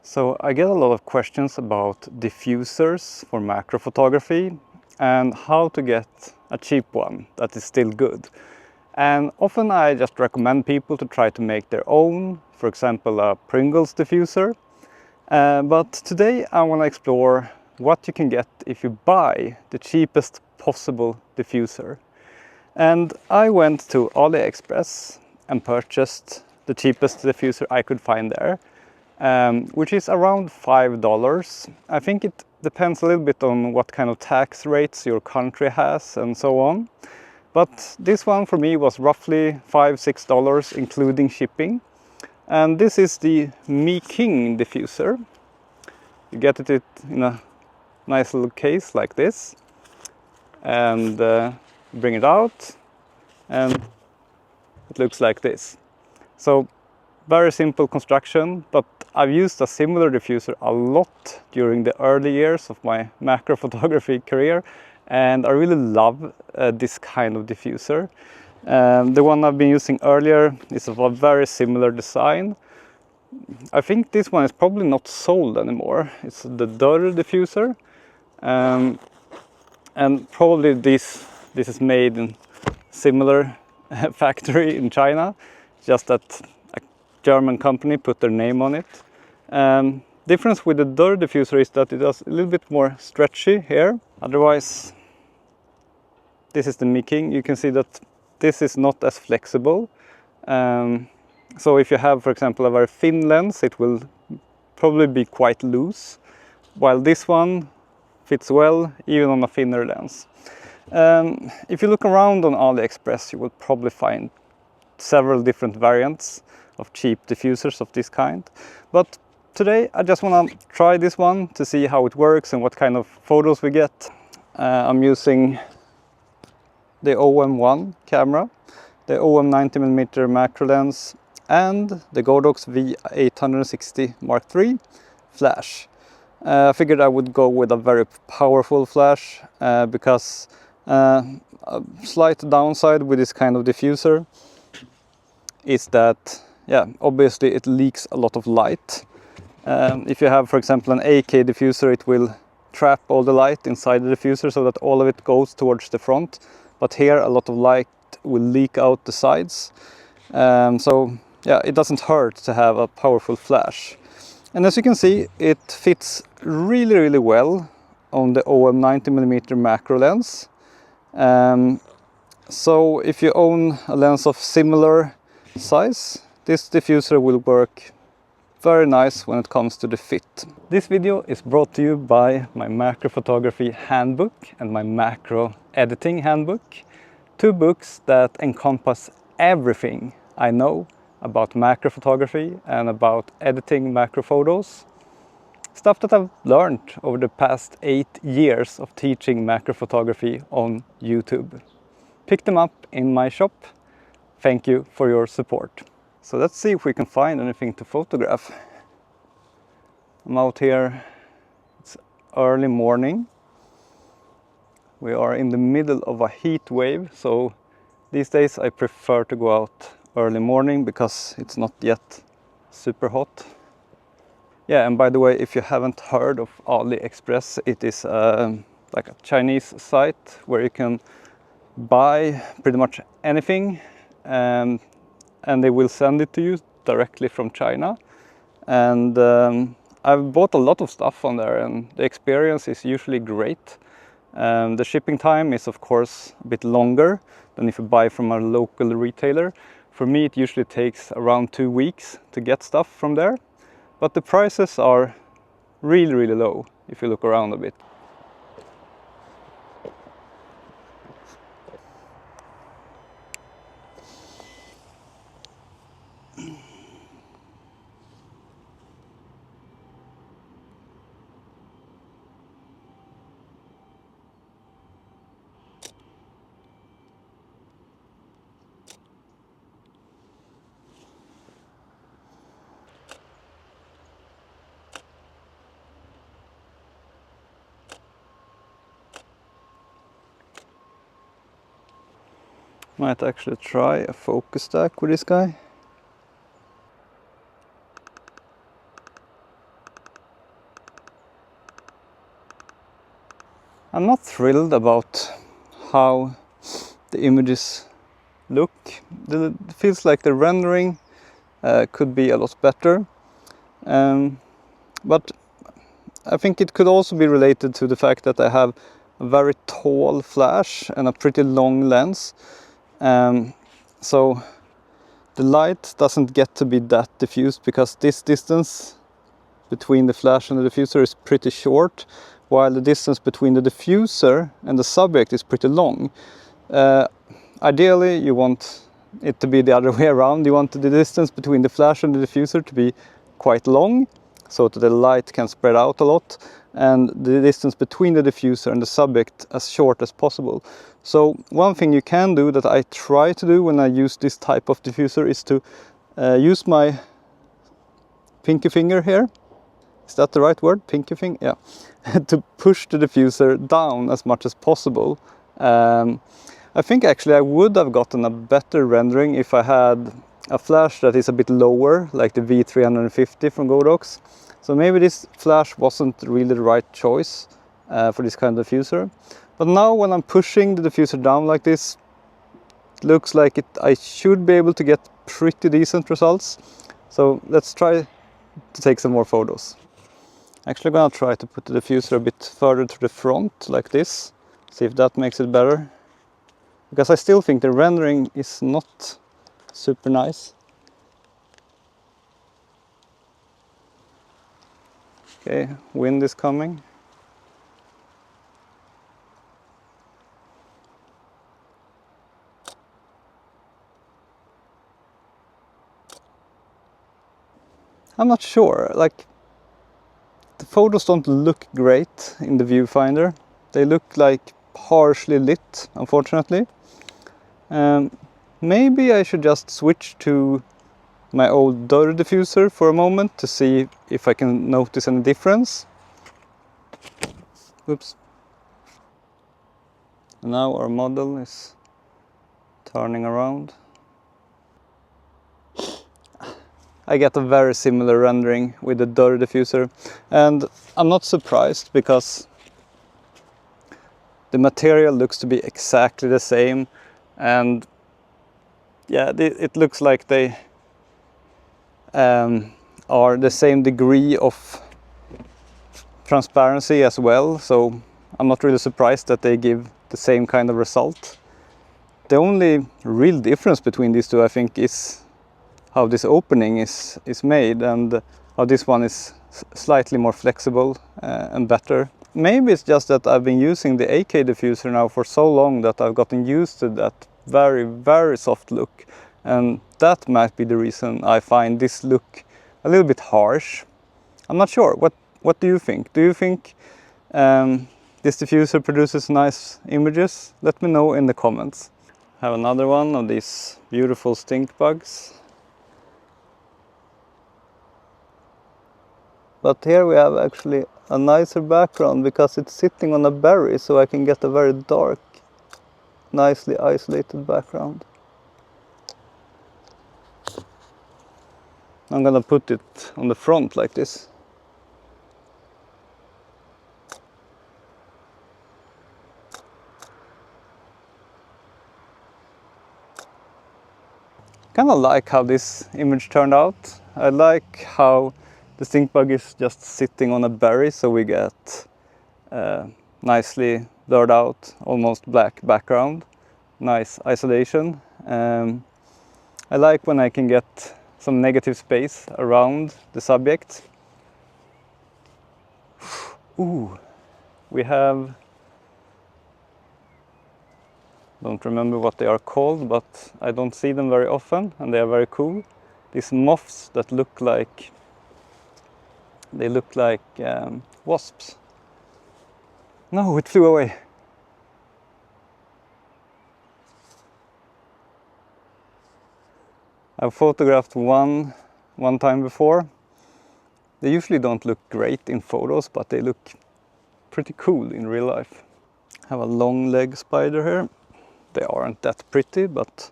So I get a lot of questions about diffusers for macro photography and how to get a cheap one that is still good. And often I just recommend people to try to make their own, for example a Pringles diffuser. But today I want to explore what you can get if you buy the cheapest possible diffuser. And I went to AliExpress and purchased the cheapest diffuser I could find there. Which is around $5. I think it depends a little bit on what kind of tax rates your country has and so on. But this one for me was roughly $5–6 including shipping. And this is the Micael diffuser. You get it in a nice little case like this. And bring it out and it looks like this. So very simple construction, but I've used a similar diffuser a lot during the early years of my macro photography career, and I really love this kind of diffuser. The one I've been using earlier is of a very similar design. I think this one is probably not sold anymore. It's the Widell diffuser, and probably this is made in similar factory in China, just that German company put their name on it. Difference with the Widell diffuser is that it is a little bit more stretchy here. Otherwise, this is the Micael. You can see that this is not as flexible. So if you have, for example, a very thin lens, it will probably be quite loose, while this one fits well even on a thinner lens. If you look around on AliExpress, you will probably find several different variants of cheap diffusers of this kind. But today I just want to try this one to see how it works and what kind of photos we get. I'm using the OM1 camera, the OM 90mm macro lens, and the Godox V860 Mark III flash. I figured I would go with a very powerful flash because a slight downside with this kind of diffuser is that, yeah, obviously it leaks a lot of light. If you have, for example, an AK diffuser, it will trap all the light inside the diffuser so that all of it goes towards the front. But here a lot of light will leak out the sides. So yeah, it doesn't hurt to have a powerful flash. And as you can see, it fits really well on the OM 90mm macro lens. So if you own a lens of similar size, this diffuser will work very nice when it comes to the fit. This video is brought to you by my macro photography handbook and my macro editing handbook. Two books that encompass everything I know about macro photography and about editing macro photos. Stuff that I've learned over the past 8 years of teaching macro photography on YouTube. Pick them up in my shop. Thank you for your support. So let's see if we can find anything to photograph. I'm out here, it's early morning. We are in the middle of a heat wave, so these days I prefer to go out early morning because it's not yet super hot. Yeah, and by the way, if you haven't heard of AliExpress, it is like a Chinese site where you can buy pretty much anything and they will send it to you directly from China. And I've bought a lot of stuff on there and the experience is usually great. The shipping time is of course a bit longer than if you buy from a local retailer. For me it usually takes around 2 weeks to get stuff from there, but the prices are really low if you look around a bit. Might actually try a focus stack with this guy. I'm not thrilled about how the images look. It feels like the rendering could be a lot better. But I think it could also be related to the fact that I have a very tall flash and a pretty long lens. So the light doesn't get to be that diffused because this distance between the flash and the diffuser is pretty short, while the distance between the diffuser and the subject is pretty long. Ideally, you want it to be the other way around. You want the distance between the flash and the diffuser to be quite long, so that the light can spread out a lot, and the distance between the diffuser and the subject as short as possible. So one thing you can do that I try to do when I use this type of diffuser is to use my pinky finger here. Is that the right word? Pinky finger? Yeah. To push the diffuser down as much as possible. I think actually I would have gotten a better rendering if I had a flash that is a bit lower, like the V350 from Godox. So maybe this flash wasn't really the right choice for this kind of diffuser. But now when I'm pushing the diffuser down like this, it looks like I should be able to get pretty decent results. So let's try to take some more photos. Actually gonna try to put the diffuser a bit further to the front like this, see if that makes it better. Because I still think the rendering is not super nice. Okay, wind is coming. I'm not sure, like the photos don't look great in the viewfinder. They look like harshly lit, unfortunately. Maybe I should just switch to my old dörr diffuser for a moment to see if I can notice any difference. Oops. And now our model is turning around. I get a very similar rendering with the dörr diffuser, and I'm not surprised because the material looks to be exactly the same, and yeah, it looks like they are the same degree of transparency as well, so I'm not really surprised that they give the same kind of result. The only real difference between these two, I think, is how this opening is made, and how this one is slightly more flexible and better. Maybe it's just that I've been using the AK diffuser now for so long that I've gotten used to that very, very soft look, and that might be the reason I find this look a little bit harsh. I'm not sure. What do you think? Do you think this diffuser produces nice images? Let me know in the comments. I have another one of these beautiful stink bugs. But here we have actually a nicer background because it's sitting on a berry, so I can get a very dark, nicely isolated background. I'm gonna put it on the front like this. Kind of like how this image turned out. I like how the stink bug is just sitting on a berry, so we get nicely blurred out, almost black background, nice isolation. I like when I can get some negative space around the subject. Ooh, we have, don't remember what they are called, but I don't see them very often, and they are very cool. These moths that look like, wasps. No, it flew away. I've photographed one time before. They usually don't look great in photos, but they look pretty cool in real life. I have a long leg spider here. They aren't that pretty, but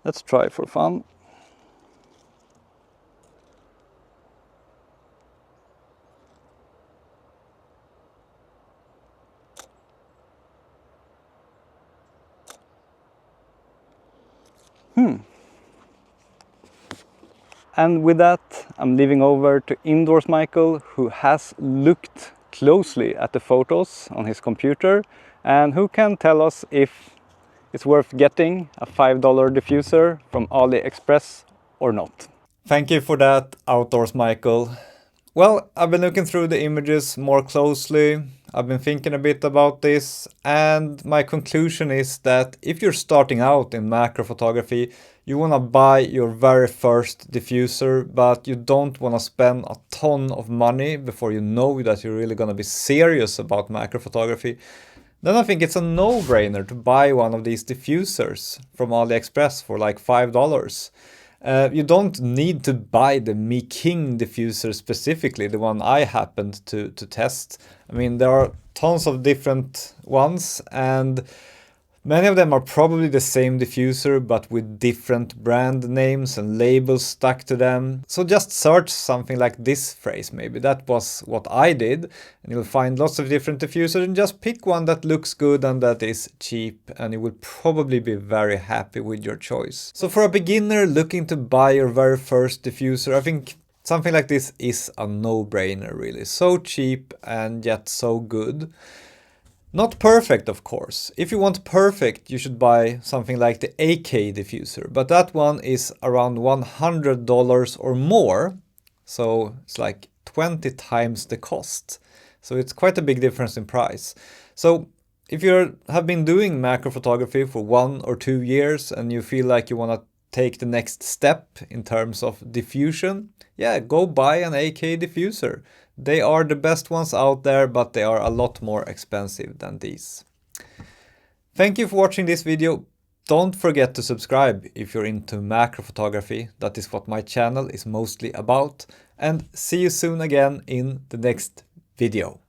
let's try for fun. And with that, I'm leaving over to indoors Micael, who has looked closely at the photos on his computer and who can tell us if it's worth getting a $5 diffuser from AliExpress or not. Thank you for that, outdoors Micael. Well, I've been looking through the images more closely. I've been thinking a bit about this, and my conclusion is that if you're starting out in macro photography, you want to buy your very first diffuser, but you don't want to spend a ton of money before you know that you're really going to be serious about macro photography, then I think it's a no-brainer to buy one of these diffusers from AliExpress for like $5. You don't need to buy the Micael diffuser specifically, the one I happened to test. I mean, there are tons of different ones, and many of them are probably the same diffuser but with different brand names and labels stuck to them. So just search something like this phrase maybe. That was what I did, and you'll find lots of different diffusers, and just pick one that looks good and that is cheap, and you will probably be very happy with your choice. So for a beginner looking to buy your very first diffuser, I think something like this is a no-brainer really. So cheap and yet so good. Not perfect, of course. If you want perfect, you should buy something like the AK diffuser, but that one is around $100 or more, so it's like 20 times the cost. So it's quite a big difference in price. So if you have been doing macro photography for 1 or 2 years and you feel like you want to take the next step in terms of diffusion, yeah, go buy an AK diffuser. They are the best ones out there, but they are a lot more expensive than these. Thank you for watching this video. Don't forget to subscribe if you're into macro photography. That is what my channel is mostly about. And see you soon again in the next video.